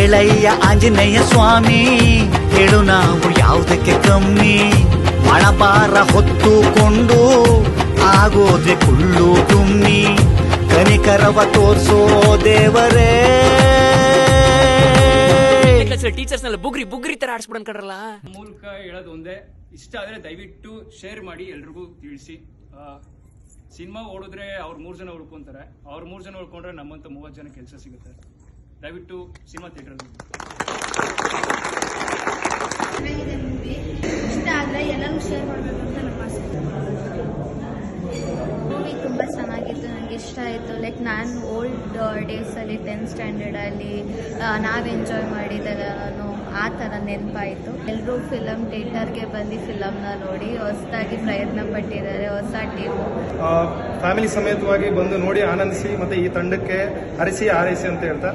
ಹೇಳಯ್ಯ ಆಂಜನೇಯ ಸ್ವಾಮಿ, ಹೇಳು ನಾವು ಯಾವುದಕ್ಕೆ ಕಮ್ಮಿ. ಮಳಬಾರ ಹೊತ್ತುಕೊಂಡು ಆಗೋದೆ ಕುಳ್ಳು ದುಮ್ಮಿ, ಕನಿಕರವ ತೋರ್ಸೋ ದೇವರೇ. ಟೀಚರ್ಸ್ ನಲ್ಲಿ ಬುಗ್ರಿ ಬುಗ್ರಿ ತರ ಆಡ್ಸ್ಬಿಡನ್ ಕಡ್ರಲ್ಲ. ಮೂಲಕ ಹೇಳೋದು ಒಂದೇ, ಇಷ್ಟ ಆದ್ರೆ ದಯವಿಟ್ಟು ಶೇರ್ ಮಾಡಿ, ಎಲ್ರಿಗೂ ತಿಳಿಸಿ. ಸಿನಿಮಾ ಓಡಿದ್ರೆ ಅವ್ರು 3 ಜನ ಉಳ್ಕೊಂತಾರೆ, ಅವ್ರು 3 ಜನ ಉಳ್ಕೊಂಡ್ರೆ ನಮ್ಮಂತ 30 ಜನ ಕೆಲಸ ಸಿಗುತ್ತೆ. ದಯವಿಟ್ಟು ಸಿನಿಮಾ ಥಿಯೇಟರ್ ಇಷ್ಟ ಆದ್ರೆ ಎಲ್ಲರೂ ಶೇರ್ ಮಾಡಬೇಕು ಅಂತ ನಮ್ಮ ಆಸೆ. ಮೂವಿ ತುಂಬ ಚೆನ್ನಾಗಿತ್ತು, ನನಗೆ ಇಷ್ಟ ಆಯಿತು. ಲೈಕ್ ನಾನು ಓಲ್ಡ್ ಡೇಸಲ್ಲಿ 10th ಸ್ಟ್ಯಾಂಡರ್ಡಲ್ಲಿ ನಾವು ಎಂಜಾಯ್ ಮಾಡಿದ್ದೆಲ್ಲನೂ ಆ ಥರ ನೆನಪಾಯಿತು. ಎಲ್ಲರೂ ಫಿಲಮ್ ಥಿಯೇಟರ್ಗೆ ಬಂದು ಫಿಲಮ್ನ ನೋಡಿ ಹೊಸದಾಗಿ ಪ್ರಯತ್ನ ಪಟ್ಟಿದ್ದಾರೆ, ಹೊಸ ಟೀಮು. ಫ್ಯಾಮಿಲಿ ಸಮೇತವಾಗಿ ಬಂದು ನೋಡಿ ಆನಂದಿಸಿ, ಮತ್ತು ಈ ತಂಡಕ್ಕೆ ಹರಿಸಿ ಆರೈಸಿ ಅಂತ ಹೇಳ್ತಾ